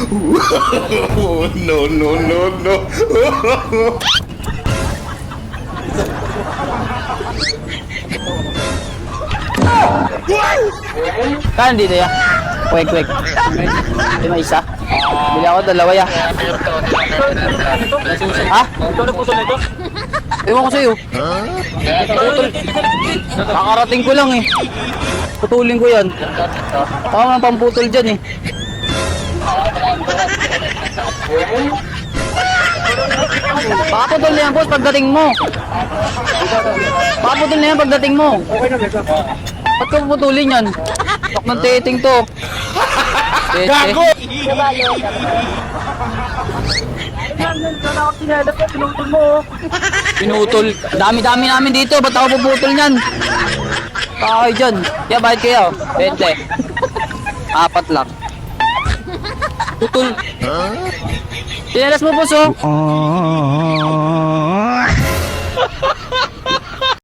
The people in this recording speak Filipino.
No, no, no, no. Kan dito ya. Wait, wait. Di may isa. Bili ako dalawa ya. Ha? Ito na puso nito? Ewan ko sa'yo. Putol. Nakarating ko lang eh. Putulin ko yan. Ako nga pamputol dyan eh. Pakaputol na yan boss pagdating mo. Pakaputol na yan pagdating mo. Ba't ka puputulin yan? Tok ng teting to. Gago! Pinutol. Dami-dami namin dito. Ba't ako puputol niyan? Kakoy dyan. Kaya bakit kayo? 20. 4 lang. Putol. Tinalas mo po so.